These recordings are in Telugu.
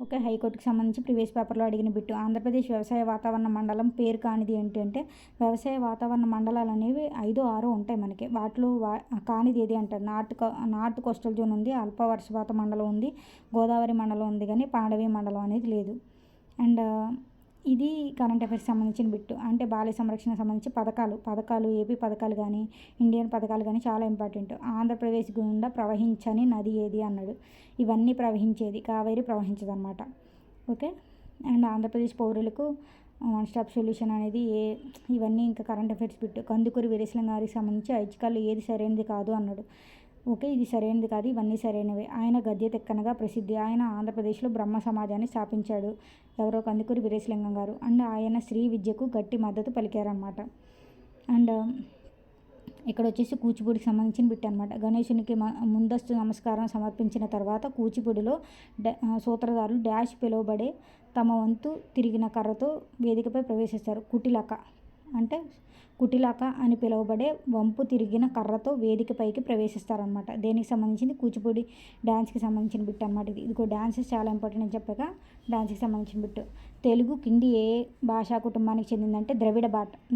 ఓకే, హైకోర్టుకి సంబంధించి ప్రీవియస్ పేపర్లో అడిగిన బిట్టు. ఆంధ్రప్రదేశ్ వ్యవసాయ వాతావరణ మండలం పేరు కానిది ఏంటి అంటే, వ్యవసాయ వాతావరణ మండలాలు అనేవి 5, 6 ఉంటాయి మనకి. వాటిలో కానిది ఏది అంటారు. నార్త్ కోస్టల్ జోన్ ఉంది, అల్ప వర్షపాత మండలం ఉంది, గోదావరి మండలం ఉంది, కానీ పాండవి మండలం అనేది లేదు. అండ్ ఇది కరెంట్ అఫైర్స్ సంబంధించిన బిట్టు. అంటే బాల్య సంరక్షణకు సంబంధించి పథకాలు ఏపీ పథకాలు కానీ ఇండియన్ పథకాలు కానీ చాలా ఇంపార్టెంట్. ఆంధ్రప్రదేశ్ గుండా ప్రవహించని నది ఏది అన్నాడు. ఇవన్నీ ప్రవహించేది, కావేరి ప్రవహించదన్నమాట. ఓకే, అండ్ ఆంధ్రప్రదేశ్ పౌరులకు వన్ స్టాప్ సొల్యూషన్ అనేది ఇవన్నీ ఇంకా current affairs bit. Kandukuri Veeresalingam గారికి సంబంధించి ఐచ్ఛికాల్లో ఏది సరైనది కాదు అన్నాడు. ఓకే, ఇది సరైనది కాదు, ఇవన్నీ సరైనవే. ఆయన గద్య తెక్కనగా ప్రసిద్ధి. ఆయన ఆంధ్రప్రదేశ్లో బ్రహ్మ సమాజాన్ని స్థాపించాడు. ఎవరో కందుకూరి వీరేశలింగం గారు. అండ్ ఆయన స్త్రీ విద్యకు గట్టి మద్దతు పలికారనమాట. అండ్ ఇక్కడ వచ్చేసి కూచిపూడికి సంబంధించిన బిట్ అనమాట. గణేశునికి ముందస్తు నమస్కారం సమర్పించిన తర్వాత కూచిపూడిలో సూత్రధారులు డాష్ పిలువబడే తమ వంతు తిరిగిన కర్రతో వేదికపై ప్రవేశిస్తారు. కుటిలాక అని పిలువబడే వంపు తిరిగిన కర్రతో వేదికపైకి ప్రవేశిస్తారనమాట. దేనికి సంబంధించింది? కూచిపూడి డ్యాన్స్కి సంబంధించిన బిట్ అనమాట. ఇది డాన్సెస్ చాలా ఇంపార్టెంట్ అని చెప్పాక డాన్స్కి సంబంధించిన బిట్. తెలుగు కింది ఏ భాషా కుటుంబానికి చెందిందంటే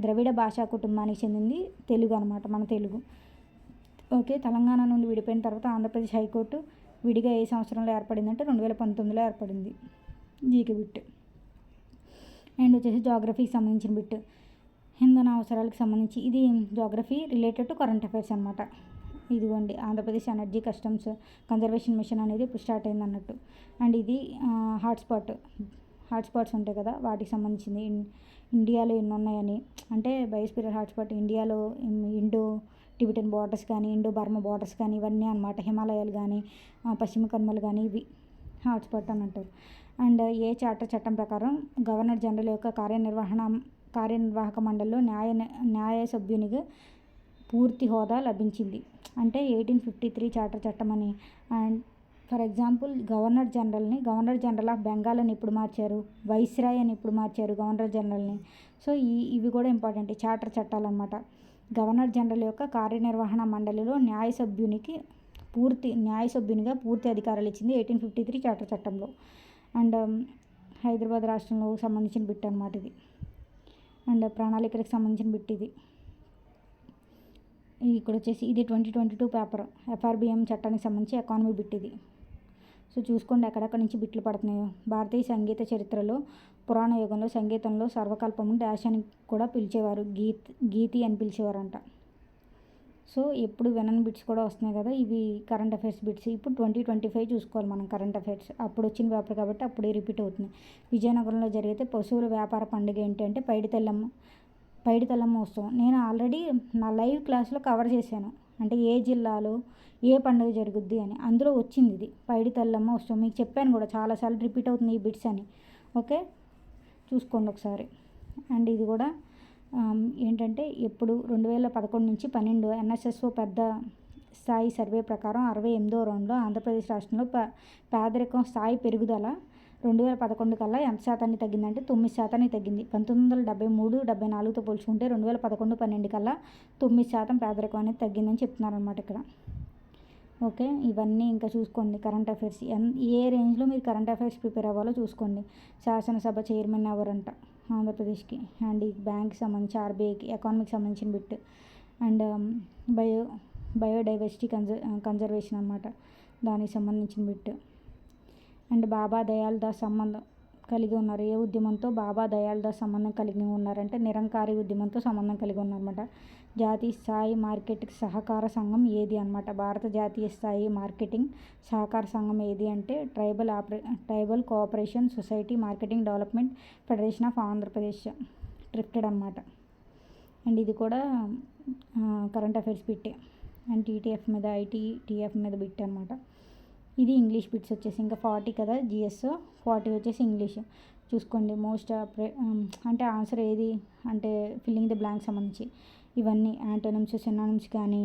ద్రవిడ భాషా కుటుంబానికి చెందింది తెలుగు అనమాట, మన తెలుగు. ఓకే, తెలంగాణ నుండి విడిపోయిన తర్వాత ఆంధ్రప్రదేశ్ హైకోర్టు విడిగా ఏ సంవత్సరంలో ఏర్పడిందంటే 2019లో ఏర్పడింది. GK bit. అండ్ వచ్చేసి జాగ్రఫీకి సంబంధించిన బిట్. ఇంధన అవసరాలకు సంబంధించి ఇది geography related to current affairs అనమాట. ఇదిగోండి, Andhra Pradesh energy customs conservation machine అనేది ఇప్పుడు స్టార్ట్ అయింది అన్నట్టు. అండ్ ఇది హాట్స్పాట్స్ ఉంటాయి కదా, వాటికి సంబంధించింది. ఇండియాలో ఎన్ని ఉన్నాయని, అంటే బయోస్పియర్ హాట్స్పాట్ ఇండియాలో ఇండో టిబెటన్ బార్డర్స్ కానీ, ఇండో బర్మా బార్డర్స్ కానీ, ఇవన్నీ అనమాట. హిమాలయాలు కానీ, పశ్చిమ కనుమలు కానీ, ఇవి హాట్స్పాట్ అని అంటారు. అండ్ ఏ చార్టర్ చట్టం ప్రకారం గవర్నర్ జనరల్ యొక్క కార్యనిర్వాహక మండలిలో న్యాయ సభ్యునిగా పూర్తి హోదా లభించింది. అంటే 1853 చార్టర్ చట్టం అని. And for example governor general of Bengal అని ఇప్పుడు మార్చారు, వైస్రాయ్ అని ఇప్పుడు మార్చారు గవర్నర్ జనరల్ని. సో ఇవి కూడా ఇంపార్టెంట్ చార్టర్ చట్టాలు అనమాట. గవర్నర్ జనరల్ యొక్క కార్యనిర్వహణ మండలిలో న్యాయ సభ్యునిగా పూర్తి అధికారాలు ఇచ్చింది 1853 చార్టర్ చట్టంలో. అండ్ హైదరాబాద్ రాష్ట్రంలో సంబంధించిన బిట్ అనమాట ఇది. అండ్ ప్రణాళికలకు సంబంధించిన బిట్ ఇది. ఇక్కడ వచ్చేసి ఇది 2022 పేపర్ FRBM చట్టానికి సంబంధించి ఎకానమీ బిట్ ఇది. సో చూసుకోండి ఎక్కడెక్కడి నుంచి బిట్లు పడుతున్నాయో. భారతీయ సంగీత చరిత్రలో పురాణ యుగంలో సంగీతంలో సర్వకల్పము డాష్ అని కూడా పిలిచేవారు, గీతి అని పిలిచేవారంట. సో ఎప్పుడు వినని బిట్స్ కూడా వస్తున్నాయి కదా, ఇవి కరెంట్ అఫైర్స్ బిట్స్. ఇప్పుడు 2025 చూసుకోవాలి మనం కరెంట్ అఫైర్స్. అప్పుడు వచ్చిన పేపర్ కాబట్టి అప్పుడే రిపీట్ అవుతుంది. విజయనగరంలో జరిగితే పశువుల వ్యాపార పండుగ ఏంటి అంటే పైడి తల్లమ్మ ఉత్సవం. నేను ఆల్రెడీ నా లైవ్ క్లాస్లో కవర్ చేశాను, అంటే ఏ జిల్లాలో ఏ పండుగ జరుగుద్ది అని. అందులో వచ్చింది ఇది పైడి తల్లమ్మ ఉత్సవం. మీకు చెప్పాను కూడా చాలాసార్లు రిపీట్ అవుతుంది ఈ బిట్స్ అని. ఓకే, చూసుకోండి ఒకసారి. అండ్ ఇది కూడా ఏంటంటే ఎప్పుడు 2011 నుంచి 12 NSSO పెద్ద స్థాయి సర్వే ప్రకారం 68వ రౌండ్లో ఆంధ్రప్రదేశ్ రాష్ట్రంలో పేదరికం స్థాయి పెరుగుదల 2011 కల్లా ఎంత శాతాన్ని తగ్గిందంటే 9% తగ్గింది. 1973-74తో పోల్చుకుంటే 2011-12 కల్లా 9% పేదరికం అనేది తగ్గిందని చెప్తున్నారనమాట ఇక్కడ. ఓకే, ఇవన్నీ ఇంకా చూసుకోండి కరెంట్ అఫైర్స్. ఏ రేంజ్లో మీరు కరెంట్ అఫైర్స్ ప్రిపేర్ అవ్వాలో చూసుకోండి. శాసనసభ చైర్మన్ ఎవరంట ఆంధ్రప్రదేశ్కి. అండ్ ఈ బ్యాంక్కి సంబంధించి RBIకి, ఎకానమీకి సంబంధించిన బిట్. అండ్ బయోడైవర్సిటీ కన్జర్వేషన్ అనమాట, దానికి సంబంధించిన బిట్. అండ్ బాబా దయాళ్ దాస్ సంబంధం కలిగి ఉన్నారు. ఏ ఉద్యమంతో బాబా దయాళ్ దాస్ సంబంధం కలిగి ఉన్నారంటే నిరంకారి ఉద్యమంతో సంబంధం కలిగి ఉన్నారన్నమాట. జాతీయ స్థాయి మార్కెటింగ్ సహకార సంఘం ఏది అనమాట. భారత జాతీయ స్థాయి మార్కెటింగ్ సహకార సంఘం ఏది అంటే tribal cooperation society marketing development federation of Andhra Pradesh ట్రిప్టెడ్ అనమాట. అండ్ ఇది కూడా కరెంట్ అఫైర్స్ బిట్టే. అండ్ ITF మీద బిట్ అనమాట. ఇది ఇంగ్లీష్ బిట్స్ వచ్చేసి ఇంకా 40 కదా GS, 40 వచ్చేసి ఇంగ్లీష్. చూసుకోండి అంటే ఆన్సర్ ఏది అంటే ఫిల్లింగ్ ది బ్లాంక్ సంబంధించి ఇవన్నీ యాంటోనిమ్స్ సినానిమ్స్ కానీ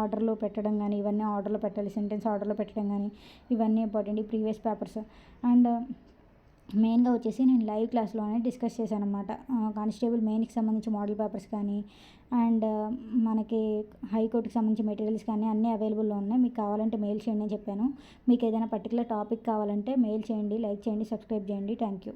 ఆర్డర్లో పెట్టడం కానీ, ఇవన్నీ ఆర్డర్లో పెట్టాలి, సెంటెన్స్ ఆర్డర్లో పెట్టడం కానీ, ఇవన్నీ ఇంపార్టెంట్ ఈ ప్రీవియస్ పేపర్స్. అండ్ మెయిన్గా వచ్చేసి నేను లైవ్ క్లాస్లోనే డిస్కస్ చేశాను అనమాట. కానిస్టేబుల్ మెయిన్కి సంబంధించి మోడల్ పేపర్స్ కానీ అండ్ మనకి హైకోర్టుకి సంబంధించి మెటీరియల్స్ కానీ అన్నీ అవైలబుల్లో ఉన్నాయి. మీకు కావాలంటే మెయిల్ చేయండి అని చెప్పాను. మీకు ఏదైనా పర్టికులర్ టాపిక్ కావాలంటే మెయిల్ చేయండి, లైక్ చేయండి, సబ్స్క్రైబ్ చేయండి. Thank you.